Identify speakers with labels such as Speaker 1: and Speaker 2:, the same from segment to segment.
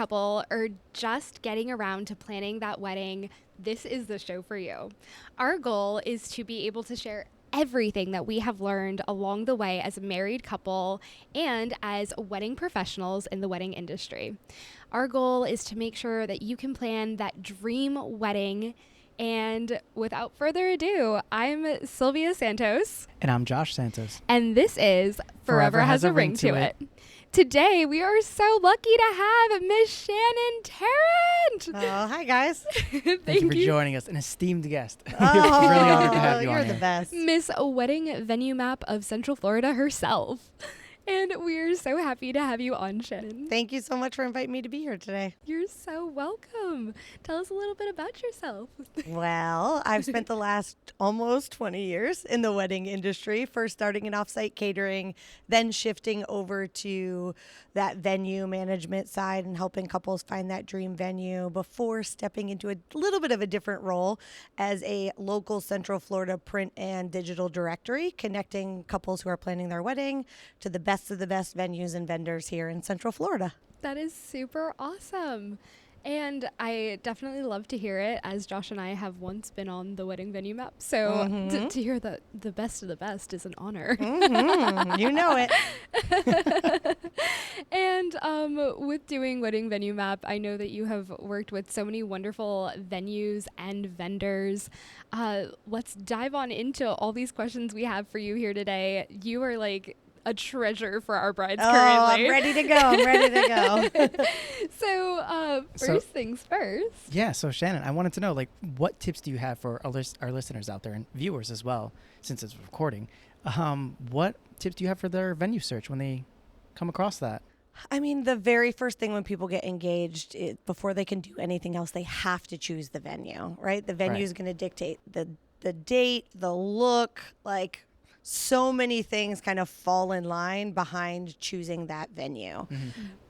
Speaker 1: couple or just getting around to planning that wedding, this is the show for you. Our goal is to be able to share everything that we have learned along the way as a married couple and as wedding professionals in the wedding industry. Our goal is to make sure that you can plan that dream wedding. And without further ado, I'm Sylvia Santos.
Speaker 2: And I'm Josh Santos.
Speaker 1: And this is Forever Has a Ring to It. Today, we are so lucky to have Miss Shannon Tarrant.
Speaker 3: Oh, hi, guys.
Speaker 2: Thank you for joining us, an esteemed guest.
Speaker 3: Oh,
Speaker 2: We're really honored to have you on
Speaker 3: you're
Speaker 2: here.
Speaker 3: the best.
Speaker 1: Miss Wedding Venue Map of Central Florida herself. And we're so happy to have you on, Shannon.
Speaker 3: Thank you so much for inviting me to be here today.
Speaker 1: You're so welcome. Tell us a little bit about yourself.
Speaker 3: Well, I've spent the last almost 20 years in the wedding industry, first starting in offsite catering, then shifting over to that venue management side and helping couples find that dream venue before stepping into a little bit of a different role as a local Central Florida print and digital directory, connecting couples who are planning their wedding to the best of the best venues and vendors here in Central Florida.
Speaker 1: That is super awesome. And I definitely love to hear it, as Josh and I have once been on the wedding venue map. So to hear that the best of the best is an honor.
Speaker 3: You know it.
Speaker 1: And with doing wedding venue map, I know that you have worked with so many wonderful venues and vendors. Let's dive on into all these questions we have for you here today. You are like a treasure for our brides currently.
Speaker 3: I'm ready to go. I'm ready to go.
Speaker 1: So first things first.
Speaker 2: Yeah, so Shannon, I wanted to know, like, what tips do you have for our listeners out there and viewers as well, since it's recording? What tips do you have for their venue search when they come across that?
Speaker 3: I mean, the very first thing when people get engaged, before they can do anything else, they have to choose the venue, right? The venue is going to dictate the date, the look, like so many things kind of fall in line behind choosing that venue.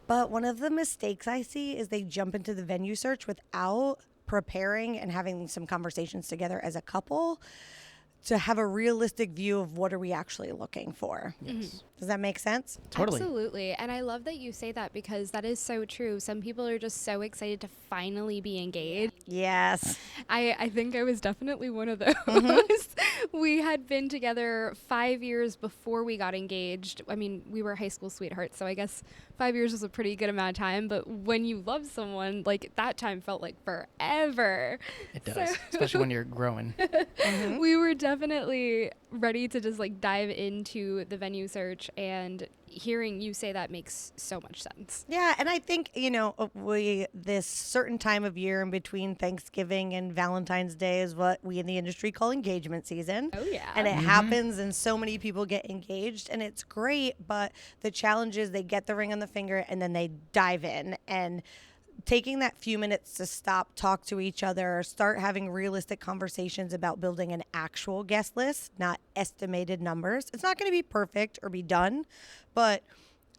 Speaker 3: But one of the mistakes I see is they jump into the venue search without preparing and having some conversations together as a couple to have a realistic view of what are we actually looking for.
Speaker 2: Yes.
Speaker 3: Does that make sense?
Speaker 2: Totally.
Speaker 1: Absolutely. And I love that you say that because that is so true. Some people are just so excited to finally be engaged.
Speaker 3: Yes.
Speaker 1: I think I was definitely one of those. We had been together 5 years before we got engaged. I mean, we were high school sweethearts, so I guess 5 years was a pretty good amount of time. But when you love someone, like, that time felt like forever.
Speaker 2: It does, especially when you're growing.
Speaker 1: We were definitely ready to just like dive into the venue search, and hearing you say that makes so much sense.
Speaker 3: Yeah, and I think, this certain time of year in between Thanksgiving and Valentine's Day is what we in the industry call engagement season.
Speaker 1: Oh, yeah.
Speaker 3: And it happens, and so many people get engaged, and it's great, but the challenge is they get the ring on the finger, and then they dive in, and taking that few minutes to stop, talk to each other, start having realistic conversations about building an actual guest list, not estimated numbers. It's not going to be perfect or be done, but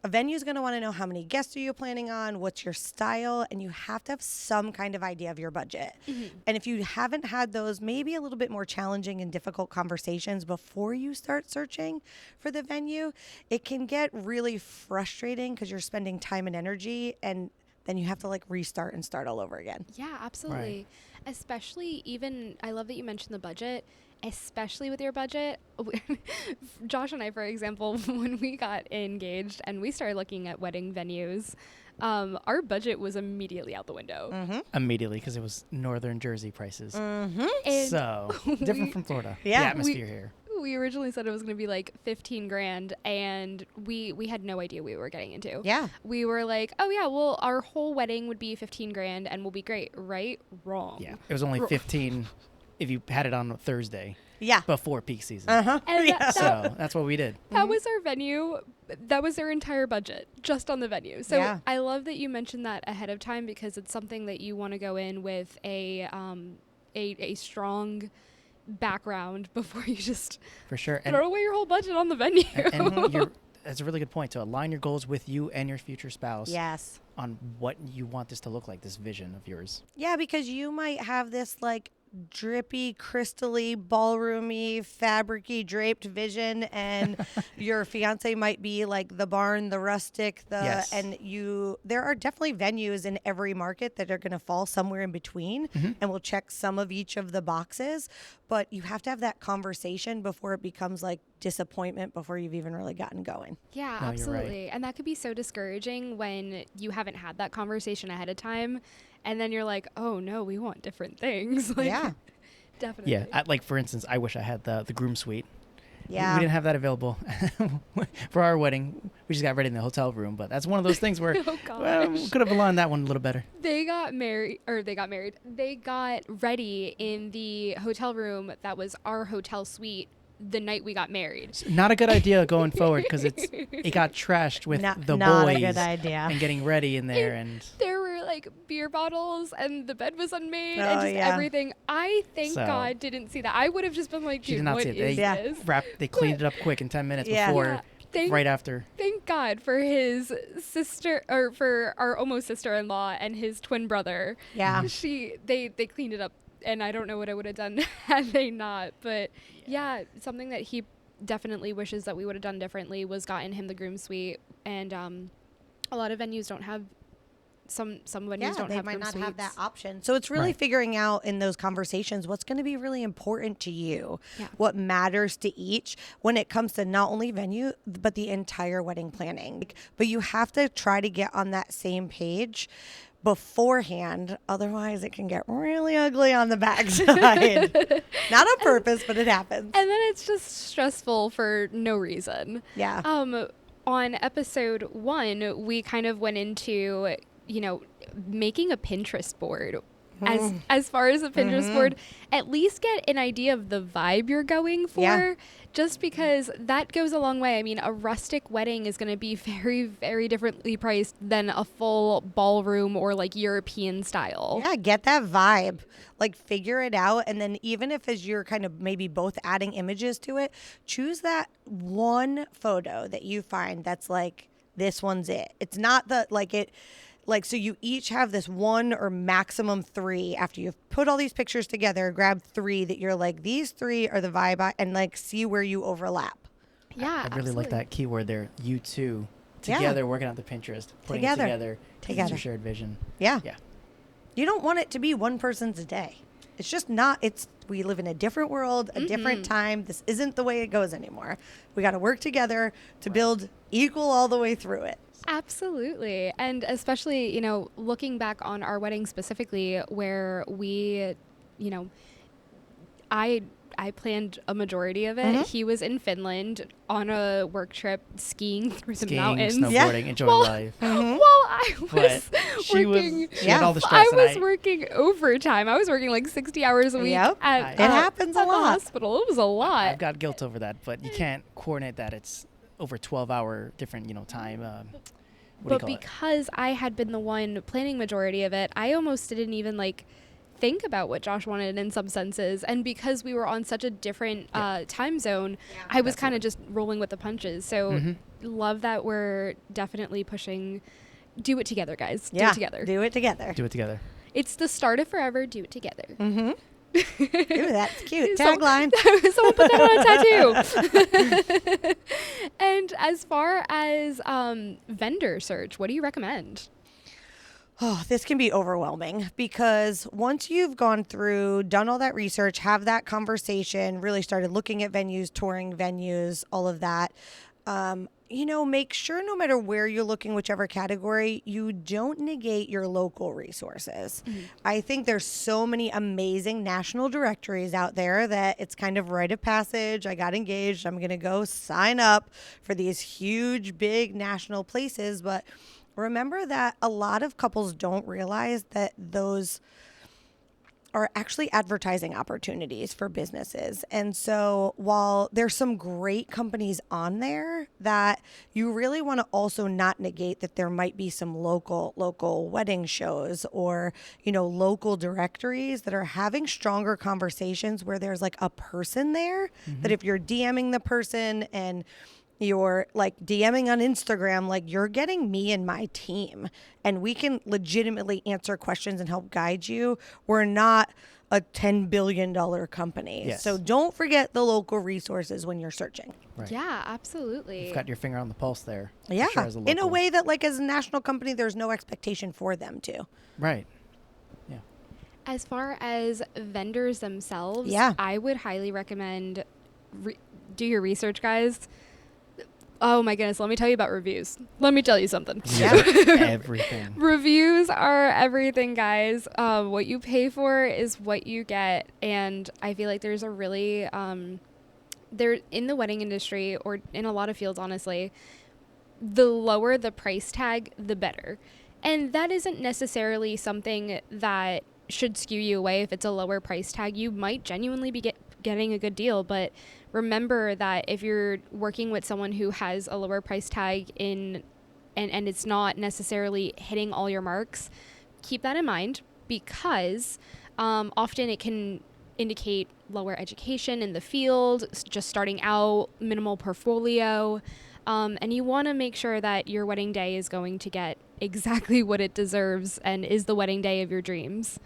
Speaker 3: a venue is going to want to know how many guests are you planning on, what's your style, and you have to have some kind of idea of your budget. And if you haven't had those maybe a little bit more challenging and difficult conversations before you start searching for the venue, it can get really frustrating because you're spending time and energy, and then you have to like restart and start all over again.
Speaker 1: Yeah, absolutely. Right. Especially even, I love that you mentioned the budget, especially with your budget. Josh and I, for example, when we got engaged and we started looking at wedding venues, our budget was immediately out the window.
Speaker 2: Immediately, because it was Northern Jersey prices.
Speaker 1: And
Speaker 2: So different from Florida.
Speaker 3: Yeah.
Speaker 2: The atmosphere here.
Speaker 1: We originally said it was going to be like 15 grand, and we had no idea we were getting into.
Speaker 3: Yeah.
Speaker 1: We were like, oh yeah, well, our whole wedding would be 15 grand and we'll be great, right? Wrong.
Speaker 2: Yeah. It was only 15 if you had it on a Thursday.
Speaker 3: Yeah.
Speaker 2: Before peak season.
Speaker 1: And
Speaker 2: So that's what we did.
Speaker 1: that was our venue. That was their entire budget just on the venue. So
Speaker 3: Yeah.
Speaker 1: I love that you mentioned that ahead of time, because it's something that you want to go in with a strong background before you just
Speaker 2: For sure.
Speaker 1: throw away your whole budget on the venue.
Speaker 2: And that's a really good point, to align your goals with you and your future spouse.
Speaker 3: Yes.
Speaker 2: On what you want this to look like, this vision of yours.
Speaker 3: Yeah, because you might have this like drippy, crystally, ballroomy, fabricy, draped vision, and your fiance might be like the barn, the rustic,
Speaker 2: Yes.
Speaker 3: and there are definitely venues in every market that are going to fall somewhere in between, and we'll check some of each of the boxes, but you have to have that conversation before it becomes like disappointment before you've even really gotten going.
Speaker 1: Yeah,
Speaker 2: No, you're right.
Speaker 1: absolutely. And that could be so discouraging when you haven't had that conversation ahead of time. And then you're like, oh no, we want different things. Like,
Speaker 3: Yeah.
Speaker 1: definitely.
Speaker 2: Yeah, like for instance, I wish I had the groom suite.
Speaker 3: Yeah.
Speaker 2: We didn't have that available for our wedding. We just got ready in the hotel room, but that's one of those things where
Speaker 1: Oh, gosh.
Speaker 2: well, we could have aligned that one a little better.
Speaker 1: They got married. They got ready in the hotel room that was our hotel suite the night we got married.
Speaker 2: Not a good idea going forward because it got trashed with the
Speaker 3: not
Speaker 2: boys
Speaker 3: a good idea.
Speaker 2: and getting ready in there and
Speaker 1: There were like beer bottles and the bed was unmade
Speaker 3: Oh,
Speaker 1: and just
Speaker 3: yeah.
Speaker 1: everything. I thank
Speaker 2: So-
Speaker 1: God didn't see that. I would have just been like,
Speaker 2: she
Speaker 1: dude,
Speaker 2: did not
Speaker 1: what
Speaker 2: see it.
Speaker 1: is
Speaker 3: Yeah.
Speaker 1: this?
Speaker 2: They cleaned it up quick in 10 minutes
Speaker 3: Yeah.
Speaker 2: before,
Speaker 1: Yeah. Thank,
Speaker 2: right after.
Speaker 1: thank God for his sister, or for our almost sister-in-law and his twin brother.
Speaker 3: Yeah.
Speaker 1: They cleaned it up, and I don't know what I would have done had they not. But yeah, something that he definitely wishes that we would have done differently was gotten him the groom suite. And a lot of venues don't have some venues don't
Speaker 3: they
Speaker 1: have
Speaker 3: might
Speaker 1: groom
Speaker 3: not
Speaker 1: suites.
Speaker 3: have that option. So it's really
Speaker 2: Right.
Speaker 3: figuring out in those conversations what's going to be really important to you,
Speaker 1: Yeah.
Speaker 3: what matters to each when it comes to not only venue but the entire wedding planning. But you have to try to get on that same page beforehand, otherwise it can get really ugly on the backside. Not on purpose, but it happens.
Speaker 1: And then it's just stressful for no reason.
Speaker 3: Yeah.
Speaker 1: On episode 1, we kind of went into, making a Pinterest board. As far as a Pinterest board, at least get an idea of the vibe you're going for.
Speaker 3: Yeah.
Speaker 1: Just because that goes a long way. I mean, a rustic wedding is going to be very, very differently priced than a full ballroom or like European style.
Speaker 3: Yeah, get that vibe. Like figure it out. And then even if as you're kind of maybe both adding images to it, choose that one photo that you find that's like, this one's it. It's not so you each have this one or maximum 3 after you've put all these pictures together, grab 3 that you're like, these 3 are the vibe, and like see where you overlap.
Speaker 1: Yeah,
Speaker 2: I really
Speaker 1: absolutely.
Speaker 2: like that keyword there. You two
Speaker 3: Yeah.
Speaker 2: together working out the Pinterest, putting it together. It's your shared vision.
Speaker 3: Yeah.
Speaker 2: Yeah.
Speaker 3: You don't want it to be one person's day. It's just not. We live in a different world, a different time. This isn't the way it goes anymore. We got to work together to build equal all the way through it.
Speaker 1: Absolutely. And especially, looking back on our wedding specifically, where we, I planned a majority of it. He was in Finland on a work trip skiing through the mountains.
Speaker 2: snowboarding, enjoying life.
Speaker 1: While I was
Speaker 2: But she
Speaker 1: working,
Speaker 2: she had all the stress.
Speaker 1: I
Speaker 2: and
Speaker 1: was working overtime. I was working like 60 hours a week
Speaker 3: Yep.
Speaker 1: at,
Speaker 3: It happens a
Speaker 1: at the
Speaker 3: lot.
Speaker 1: hospital. It was a lot.
Speaker 2: I've got guilt over that, but you can't coordinate that. It's over 12-hour different, time. What do you
Speaker 1: But
Speaker 2: call it?
Speaker 1: because I had been the one planning majority of it, I almost didn't even think about what Josh wanted in some senses. And because we were on such a different time zone, I was kind of just rolling with the punches. So love that we're definitely pushing. Do it together, guys.
Speaker 3: Yeah.
Speaker 1: Do it together.
Speaker 3: Do it together.
Speaker 2: Do it together.
Speaker 1: It's the start of forever. Do it together.
Speaker 3: Ooh, that's cute.
Speaker 1: So-
Speaker 3: Tagline.
Speaker 1: Someone put that on a tattoo. And as far as vendor search, what do you recommend?
Speaker 3: Oh, this can be overwhelming because once you've gone through, done all that research, have that conversation, really started looking at venues, touring venues, all of that, make sure no matter where you're looking, whichever category, you don't negate your local resources. I think there's so many amazing national directories out there that it's kind of rite of passage. I got engaged. I'm going to go sign up for these huge, big national places. But remember that a lot of couples don't realize that those are actually advertising opportunities for businesses. And so while there's some great companies on there, that you really want to also not negate that there might be some local wedding shows or, local directories that are having stronger conversations where there's like a person there that if you're DMing the person and you're like DMing on Instagram, like you're getting me and my team and we can legitimately answer questions and help guide you. We're not a $10 billion company.
Speaker 2: Yes.
Speaker 3: So don't forget the local resources when you're searching.
Speaker 2: Right.
Speaker 1: Yeah, absolutely.
Speaker 2: You've got your finger on the pulse there. for
Speaker 3: Yeah.
Speaker 2: sure, as a
Speaker 3: In a
Speaker 2: local.
Speaker 3: way that, like, as a national company, there's no expectation for them to.
Speaker 2: Right.
Speaker 1: As far as vendors themselves,
Speaker 3: Yeah.
Speaker 1: I would highly recommend do your research, guys. Oh my goodness, let me tell you about reviews. Let me tell you something.
Speaker 3: Yeah.
Speaker 2: Everything.
Speaker 1: Reviews are everything, guys. What you pay for is what you get. And I feel like there's a really, there in the wedding industry, or in a lot of fields, honestly, the lower the price tag, the better. And that isn't necessarily something that should skew you away. If it's a lower price tag, you might genuinely be getting a good deal. But remember that if you're working with someone who has a lower price tag and it's not necessarily hitting all your marks, keep that in mind, because often it can indicate lower education in the field, just starting out, minimal portfolio. And you want to make sure that your wedding day is going to get exactly what it deserves and is the wedding day of your dreams.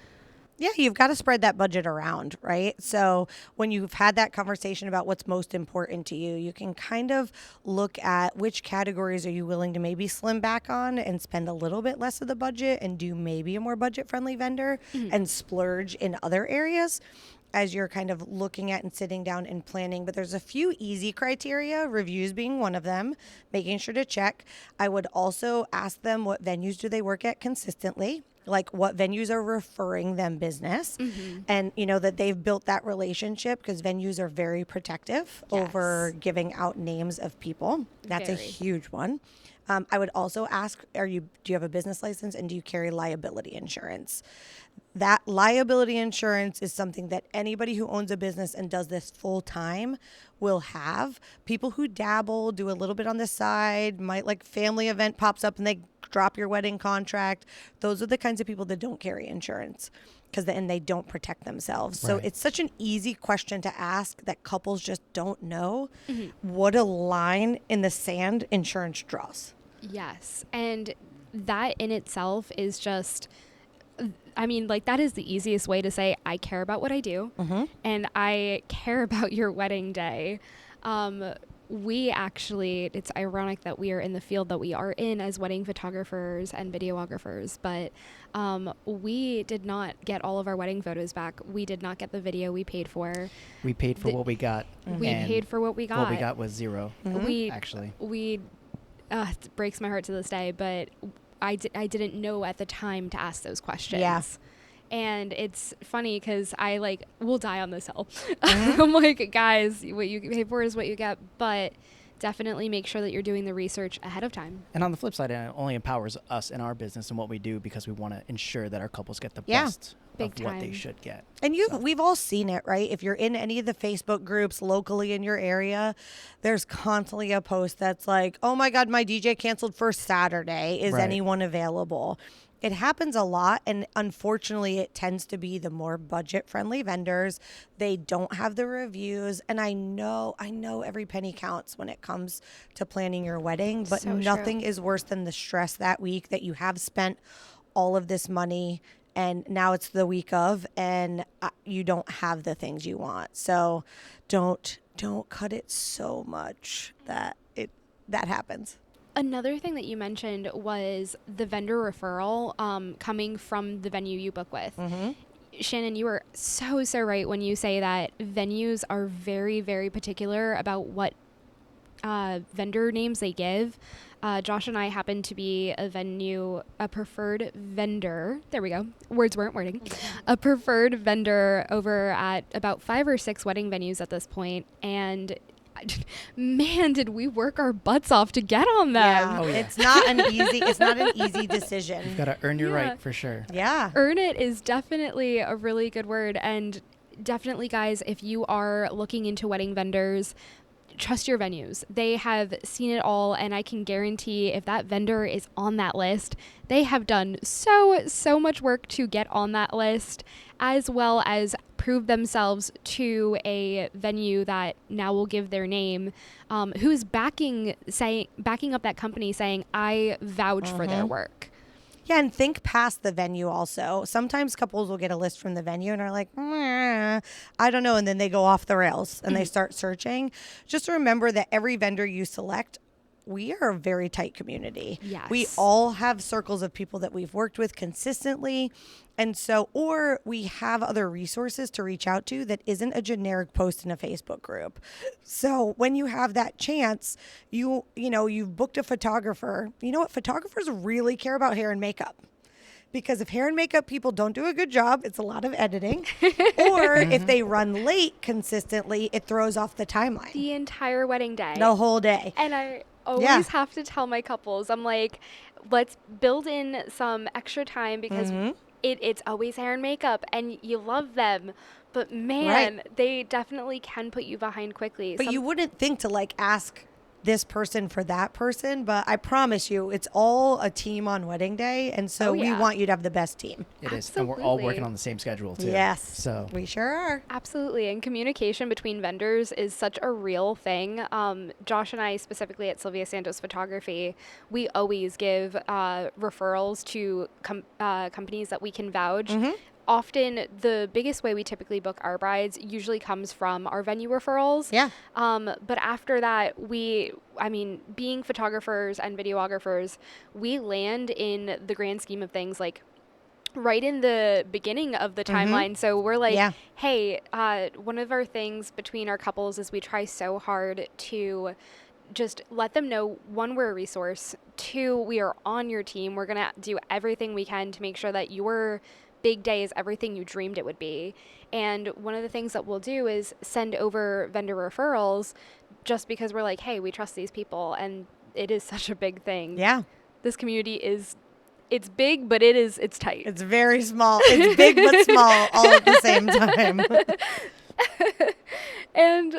Speaker 3: Yeah, you've got to spread that budget around, right? So when you've had that conversation about what's most important to you, you can kind of look at which categories are you willing to maybe slim back on and spend a little bit less of the budget and do maybe a more budget-friendly vendor and splurge in other areas as you're kind of looking at and sitting down and planning. But there's a few easy criteria, reviews being one of them, making sure to check. I would also ask them what venues do they work at consistently, like what venues are referring them business, and that they've built that relationship, because venues are very protective over giving out names of people. That's
Speaker 1: Very.
Speaker 3: a huge one. I would also ask, do you have a business license, and do you carry liability insurance? That liability insurance is something that anybody who owns a business and does this full time will have. People who dabble, do a little bit on the side, might, like, family event pops up and they drop your wedding contract. Those are the kinds of people that don't carry insurance, because then they don't protect themselves. So
Speaker 2: Right.
Speaker 3: it's such an easy question to ask that couples just don't know what a line in the sand insurance draws.
Speaker 1: Yes. And that in itself is just, I mean, like, that is the easiest way to say, I care about what I do and I care about your wedding day. We actually, it's ironic that we are in the field that we are in as wedding photographers and videographers, but we did not get all of our wedding photos back. We did not get the video we paid for.
Speaker 2: We paid for what we got.
Speaker 1: We
Speaker 2: and
Speaker 1: paid for what we got.
Speaker 2: What we got was zero,
Speaker 1: We
Speaker 2: actually.
Speaker 1: it breaks my heart to this day, but I didn't know at the time to ask those questions.
Speaker 3: Yeah.
Speaker 1: And it's funny because we'll die on this hill. I'm like, guys, what you pay for is what you get, but definitely make sure that you're doing the research ahead of time.
Speaker 2: And on the flip side, it only empowers us in our business and what we do, because we want to ensure that our couples get the best
Speaker 1: Big
Speaker 2: of what they
Speaker 1: time.
Speaker 2: should get.
Speaker 3: And we've all seen it, right? If you're in any of the Facebook groups locally in your area, there's constantly a post that's like, oh my God, my DJ canceled for Saturday. Is
Speaker 2: Right.
Speaker 3: anyone available? It happens a lot, and unfortunately it tends to be the more budget-friendly vendors. They don't have the reviews, and I know every penny counts when it comes to planning your wedding, but
Speaker 1: So true.
Speaker 3: nothing is worse than the stress that week that you have spent all of this money and now it's the week of, and you don't have the things you want. So don't cut it so much that happens.
Speaker 1: Another thing that you mentioned was the vendor referral coming from the venue you book with. Shannon, you are so right when you say that venues are very, very particular about what vendor names they give. Josh and I happen to be a preferred vendor. There we go. Words weren't wording. A preferred vendor over at about 5 or 6 wedding venues at this point. And man, did we work our butts off to get on them.
Speaker 3: Yeah.
Speaker 2: Oh, yeah.
Speaker 3: It's not an easy decision.
Speaker 2: You've got to earn your
Speaker 1: Yeah.
Speaker 2: right, for sure.
Speaker 3: Yeah.
Speaker 1: Earn it is definitely a really good word. And definitely, guys, if you are looking into wedding vendors, trust your venues. They have seen it all, and I can guarantee if that vendor is on that list, they have done so much work to get on that list, as well as prove themselves to a venue that now will give their name, who's backing up that company, saying, I vouch for their work.
Speaker 3: Yeah, and think past the venue also. Sometimes couples will get a list from the venue and are like, I don't know. And then they go off the rails and they start searching. Just remember that every vendor you select, we are a very tight community.
Speaker 1: Yes.
Speaker 3: We all have circles of people that we've worked with consistently. And so, or we have other resources to reach out to that isn't a generic post in a Facebook group. So when you have that chance, you've booked a photographer. You know what? Photographers really care about hair and makeup. Because if hair and makeup people don't do a good job, it's a lot of editing. Or if they run late consistently, it throws off the timeline.
Speaker 1: The entire wedding day.
Speaker 3: The whole day.
Speaker 1: And I always have to tell my couples, I'm like, let's build in some extra time because it's always hair and makeup and you love them. But man, they definitely can put you behind quickly.
Speaker 3: But you wouldn't think to like ask this person for that person, but I promise you it's all a team on wedding day, and so we want you to have the best team.
Speaker 2: It is, and we're all working on the same schedule too.
Speaker 3: Yes,
Speaker 2: so
Speaker 3: we sure are.
Speaker 1: Absolutely, and communication between vendors is such a real thing. Josh and I specifically at Sylvia Santos Photography, we always give referrals to companies that we can vouch. Often the biggest way we typically book our brides usually comes from our venue referrals.
Speaker 3: Yeah.
Speaker 1: But after that, being photographers and videographers, we land in the grand scheme of things like right in the beginning of the timeline. So we're like, hey, one of our things between our couples is we try so hard to just let them know, one, we're a resource. Two, we are on your team. We're going to do everything we can to make sure that your big day is everything you dreamed it would be. And one of the things that we'll do is send over vendor referrals just because we're like, hey, we trust these people. And it is such a big thing.
Speaker 3: Yeah.
Speaker 1: This community it's big, but it's tight.
Speaker 3: It's very small. It's big but small all at the same time.
Speaker 1: And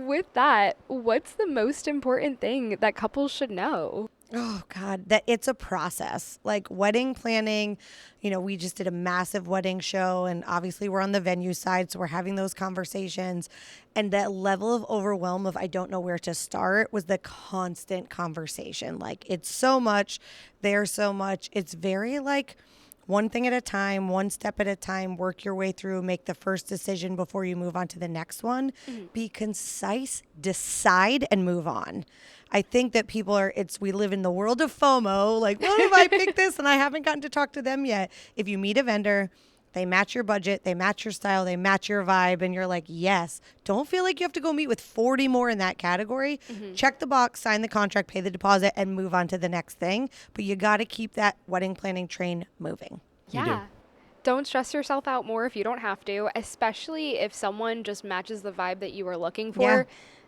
Speaker 1: with that, what's the most important thing that couples should know?
Speaker 3: Oh, God, that it's a process. Like wedding planning, we just did a massive wedding show, and obviously we're on the venue side, so we're having those conversations. And that level of overwhelm of I don't know where to start was the constant conversation. Like it's so much, there's so much. It's very like one thing at a time, one step at a time, work your way through, make the first decision before you move on to the next one. Be concise, decide, and move on. I think that we live in the world of FOMO. Like, what if I pick this and I haven't gotten to talk to them yet? If you meet a vendor, they match your budget, they match your style, they match your vibe, and you're like, yes. Don't feel like you have to go meet with 40 more in that category. Check the box, sign the contract, pay the deposit, and move on to the next thing. But you got to keep that wedding planning train moving.
Speaker 1: Yeah. Don't stress yourself out more if you don't have to, especially if someone just matches the vibe that you were looking for.
Speaker 3: Yeah.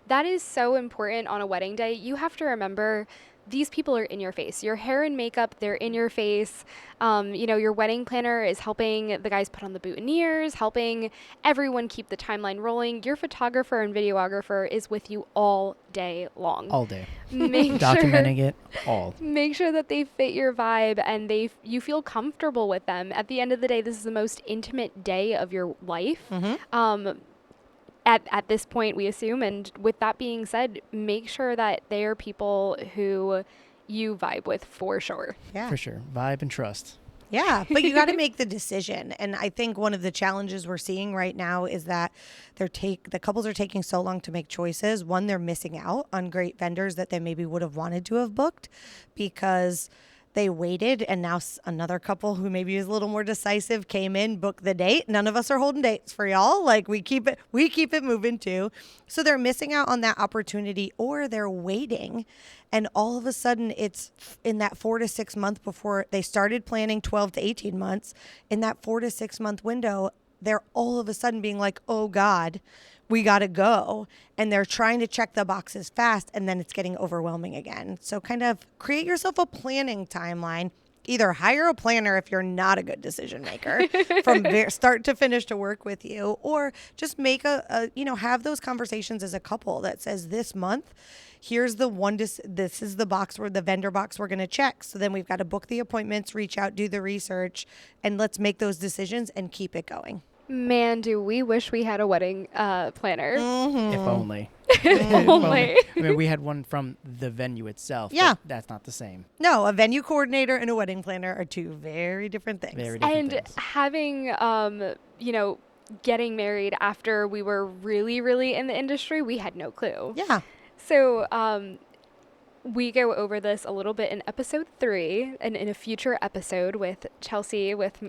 Speaker 1: That is so important on a wedding day. You have to remember these people are in your face. Your hair and makeup, they're in your face. Your wedding planner is helping the guys put on the boutonnieres, helping everyone keep the timeline rolling. Your photographer and videographer is with you all day long.
Speaker 2: All day.
Speaker 1: Documenting
Speaker 2: it all.
Speaker 1: Make sure that they fit your vibe and you feel comfortable with them. At the end of the day, this is the most intimate day of your life. At this point, we assume. And with that being said, make sure that they are people who you vibe with for sure.
Speaker 3: Yeah.
Speaker 2: For sure. Vibe and trust.
Speaker 3: Yeah, but you got to make the decision. And I think one of the challenges we're seeing right now is that the couples are taking so long to make choices. One, they're missing out on great vendors that they maybe would have wanted to have booked because they waited, and now another couple who maybe is a little more decisive came in, booked the date. None of us are holding dates for y'all. Like we keep it moving too. So they're missing out on that opportunity, or they're waiting. And all of a sudden it's in that 4 to 6 month before they started planning 12 to 18 months. In that 4 to 6 month window, they're all of a sudden being like, oh God, we got to go. And they're trying to check the boxes fast, and then it's getting overwhelming again. So kind of create yourself a planning timeline. Either hire a planner if you're not a good decision maker from start to finish to work with you, or just make have those conversations as a couple that says this month, here's this is the box the vendor box we're going to check. So then we've got to book the appointments, reach out, do the research, and let's make those decisions and keep it going.
Speaker 1: Man, do we wish we had a wedding planner.
Speaker 2: If only.
Speaker 1: Only.
Speaker 2: I mean, we had one from the venue itself.
Speaker 3: Yeah.
Speaker 2: But that's not the same.
Speaker 3: No, a venue coordinator and a wedding planner are two very different things.
Speaker 2: Very different
Speaker 1: And
Speaker 2: things.
Speaker 1: having, getting married after we were really, really in the industry, we had no clue.
Speaker 3: Yeah.
Speaker 1: So we go over this a little bit in episode 3 and in a future episode with Chelsea with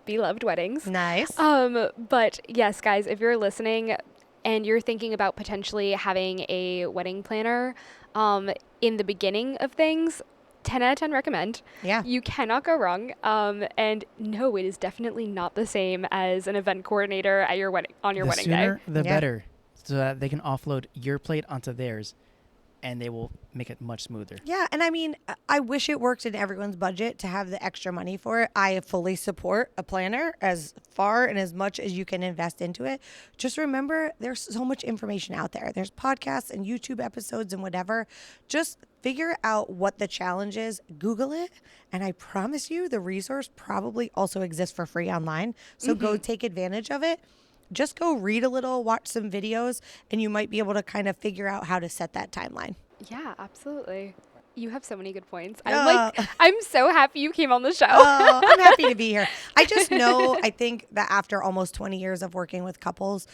Speaker 1: Beloved Weddings.
Speaker 3: Nice.
Speaker 1: But yes, guys, if you're listening and you're thinking about potentially having a wedding planner in the beginning of things, 10 out of 10 recommend.
Speaker 3: Yeah.
Speaker 1: You cannot go wrong. And no, it is definitely not the same as an event coordinator at your wedding on your wedding day.
Speaker 2: The sooner, the
Speaker 3: Yeah.
Speaker 2: better, so that they can offload your plate onto theirs, and they will make it much smoother.
Speaker 3: Yeah, and I mean, I wish it worked in everyone's budget to have the extra money for it. I fully support a planner as far and as much as you can invest into it. Just remember, there's so much information out there. There's podcasts and YouTube episodes and whatever. Just figure out what the challenge is, Google it, and I promise you the resource probably also exists for free online. So go take advantage of it. Just go read a little, watch some videos, and you might be able to kind of figure out how to set that timeline.
Speaker 1: Yeah, absolutely. You have so many good points.
Speaker 3: Uh,
Speaker 1: I'm so happy you came on the show.
Speaker 3: Oh, I'm happy to be here. I just know, I think that after almost 20 years of working with couples,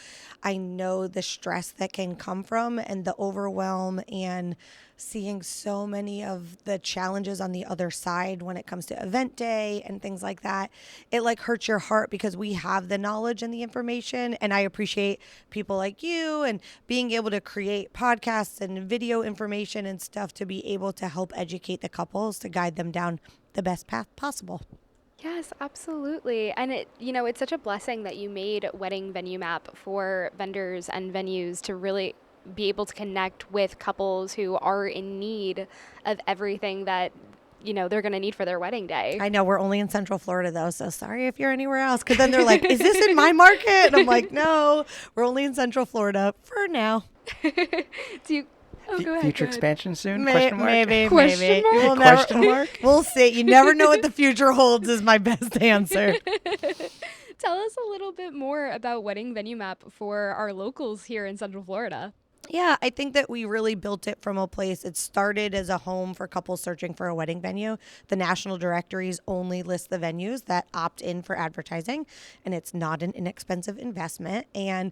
Speaker 3: I know the stress that can come from and the overwhelm and seeing so many of the challenges on the other side when it comes to event day and things like that. It like hurts your heart because we have the knowledge and the information. And I appreciate people like you and being able to create podcasts and video information and stuff to be able to help educate the couples to guide them down the best path possible.
Speaker 1: Yes, absolutely. And it's such a blessing that you made Wedding Venue Map for vendors and venues to really be able to connect with couples who are in need of everything that, they're going to need for their wedding day.
Speaker 3: I know we're only in Central Florida though, so sorry if you're anywhere else. Because then they're like, is this in my market? And I'm like, no, we're only in Central Florida for now.
Speaker 1: Do you... Oh, go ahead.
Speaker 2: Future
Speaker 1: go ahead.
Speaker 2: expansion soon?
Speaker 3: Maybe.
Speaker 1: Question mark?
Speaker 3: We'll
Speaker 2: Question mark?
Speaker 3: We'll see. You never know what the future holds is my best answer.
Speaker 1: Tell us a little bit more about Wedding Venue Map for our locals here in Central Florida.
Speaker 3: Yeah, I think that we really built it from a place. It started as a home for couples searching for a wedding venue. The national directories only list the venues that opt in for advertising, and it's not an inexpensive investment. And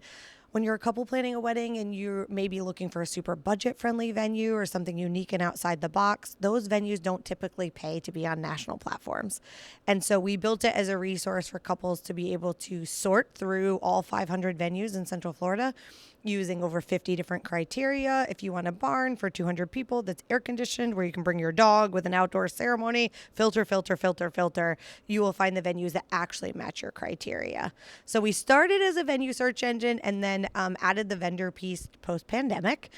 Speaker 3: when you're a couple planning a wedding and you're maybe looking for a super budget-friendly venue or something unique and outside the box, those venues don't typically pay to be on national platforms. And so we built it as a resource for couples to be able to sort through all 500 venues in Central Florida using over 50 different criteria. If you want a barn for 200 people that's air conditioned, where you can bring your dog with an outdoor ceremony, filter, you will find the venues that actually match your criteria. So we started as a venue search engine and then added the vendor piece post-pandemic.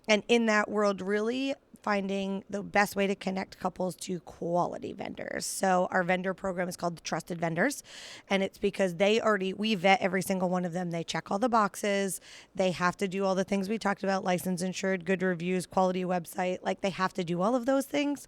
Speaker 3: And in that world, really finding the best way to connect couples to quality vendors. So our vendor program is called the Trusted Vendors, and it's because we vet every single one of them. They check all the boxes. They have to do all the things we talked about, license, insured, good reviews, quality website. Like they have to do all of those things.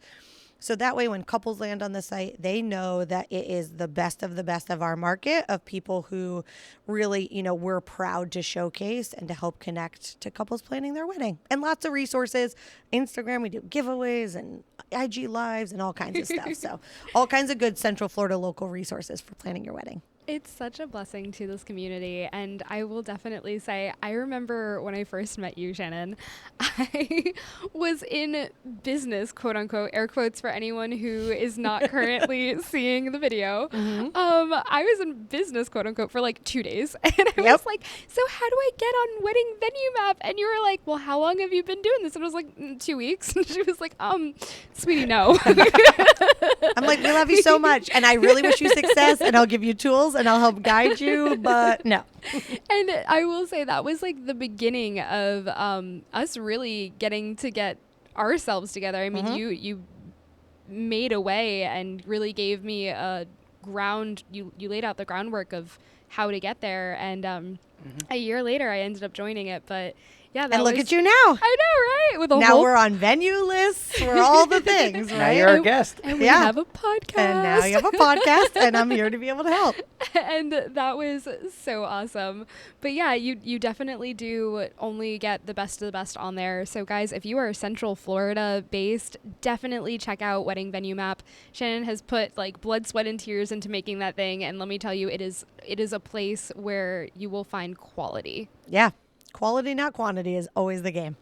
Speaker 3: So that way, when couples land on the site, they know that it is the best of our market of people who really, we're proud to showcase and to help connect to couples planning their wedding. And lots of resources. Instagram, we do giveaways and IG lives and all kinds of stuff. So all kinds of good Central Florida local resources for planning your wedding.
Speaker 1: It's such a blessing to this community, and I will definitely say, I remember when I first met you, Shannon, I was in business, quote unquote, air quotes for anyone who is not currently seeing the video.
Speaker 3: Mm-hmm.
Speaker 1: I was in business, quote unquote, for like 2 days, and I was like, so how do I get on Wedding Venue Map? And you were like, well, how long have you been doing this? And I was like, 2 weeks. And she was like, sweetie, no.
Speaker 3: I'm like, we love you so much, and I really wish you success, and I'll give you tools, and I'll help guide you, but no.
Speaker 1: And I will say that was like the beginning of us really getting to get ourselves together. I mean, you made a way and really gave me a ground. You laid out the groundwork of how to get there. And a year later, I ended up joining it. But Yeah, that
Speaker 3: And look
Speaker 1: was-
Speaker 3: at you now.
Speaker 1: I know, right? With a
Speaker 3: Now
Speaker 1: whole
Speaker 3: we're on venue lists. We're all the things,
Speaker 2: Now
Speaker 3: right?
Speaker 2: you're our guest.
Speaker 1: and we
Speaker 3: Yeah.
Speaker 1: have a podcast.
Speaker 3: And now you have a podcast, and I'm here to be able to help.
Speaker 1: And that was so awesome. But yeah, you definitely do only get the best of the best on there. So guys, if you are Central Florida based, definitely check out Wedding Venue Map. Shannon has put like blood, sweat, and tears into making that thing, and let me tell you, it is a place where you will find quality.
Speaker 3: Yeah. Quality, not quantity, is always the game.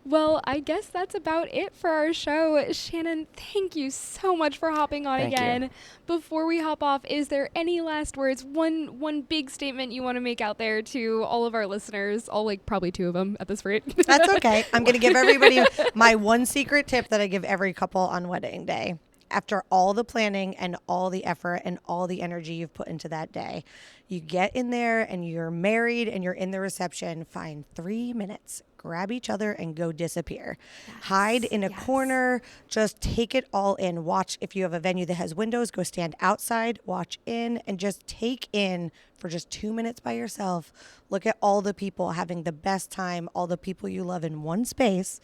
Speaker 1: Well, I guess that's about it for our show. Shannon, thank you so much for hopping on
Speaker 2: Thank you.
Speaker 1: again. Before we hop off, is there any last words? One big statement you want to make out there to all of our listeners? All like probably 2 of them at this rate.
Speaker 3: That's okay. I'm going to give everybody my one secret tip that I give every couple on wedding day. After all the planning and all the effort and all the energy you've put into that day, you get in there and you're married and you're in the reception, find 3 minutes, grab each other and go disappear. Hide in a corner, just take it all in. Watch, if you have a venue that has windows, go stand outside, watch in, and just take in for just 2 minutes by yourself. Look at all the people having the best time, all the people you love in one space.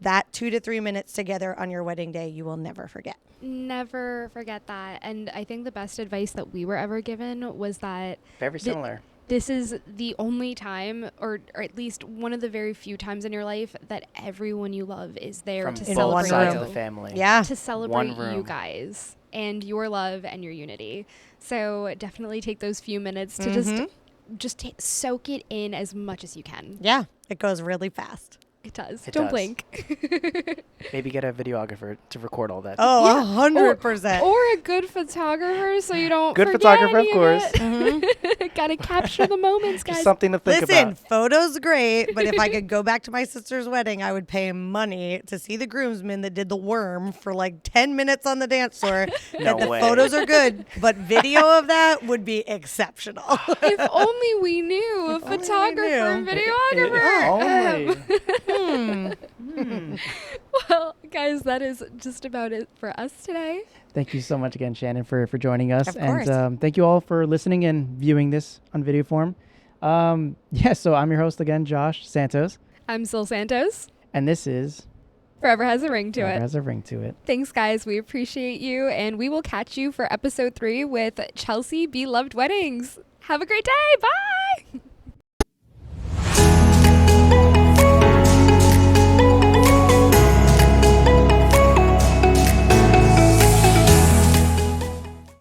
Speaker 3: That 2 to 3 minutes together on your wedding day, you will never forget.
Speaker 1: Never forget that. And I think the best advice that we were ever given was that
Speaker 2: Very similar.
Speaker 1: this is the only time, or at least one of the very few times in your life, that everyone you love is there
Speaker 2: From
Speaker 1: to
Speaker 2: both
Speaker 1: celebrate
Speaker 2: sides
Speaker 1: you.
Speaker 2: of the family.
Speaker 3: Yeah.
Speaker 1: To celebrate
Speaker 2: One
Speaker 1: you
Speaker 2: room.
Speaker 1: guys and your love and your unity. So definitely take those few minutes to just soak it in as much as you can.
Speaker 3: Yeah. It goes really fast.
Speaker 1: It does.
Speaker 2: It
Speaker 1: Don't
Speaker 2: does.
Speaker 1: blink.
Speaker 2: Maybe get a videographer to record all that.
Speaker 3: Oh,
Speaker 1: Yeah.
Speaker 3: 100%.
Speaker 1: Or a good photographer so you don't
Speaker 2: Good
Speaker 1: forget
Speaker 2: photographer,
Speaker 1: any
Speaker 2: of course.
Speaker 1: it. Gotta capture the moments, guys.
Speaker 2: Just something to think
Speaker 3: Listen,
Speaker 2: about.
Speaker 3: photos great, but if I could go back to my sister's wedding, I would pay money to see the groomsmen that did the worm for like 10 minutes on the dance floor.
Speaker 2: No
Speaker 3: the
Speaker 2: way.
Speaker 3: photos are good, but video of that would be exceptional.
Speaker 1: If only we knew a
Speaker 3: If only we
Speaker 1: photographer and
Speaker 3: knew.
Speaker 1: videographer.
Speaker 2: Only.
Speaker 1: Well, guys, that is just about it for us today.
Speaker 2: Thank you so much again, Shannon, for joining us.
Speaker 3: Of course.
Speaker 2: And thank you all for listening and viewing this on video form. So I'm your host again, Josh Santos.
Speaker 1: I'm Sil Santos.
Speaker 2: And this is
Speaker 1: Forever Has a Ring to
Speaker 2: Forever
Speaker 1: It.
Speaker 2: Has a Ring to It.
Speaker 1: Thanks, guys. We appreciate you. And we will catch you for episode 3 with Chelsea Beloved Weddings. Have a great day. Bye.